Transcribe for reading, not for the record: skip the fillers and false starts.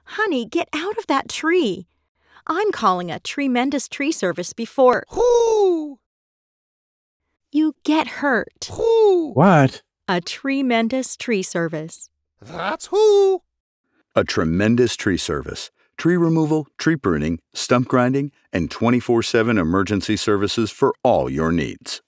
Honey, get out of that tree. I'm calling a tremendous tree service before Hoo! you get hurt. Hoo! What? A tremendous tree service. That's who. A tremendous tree service. Tree removal, tree pruning, stump grinding, and 24/7 emergency services for all your needs.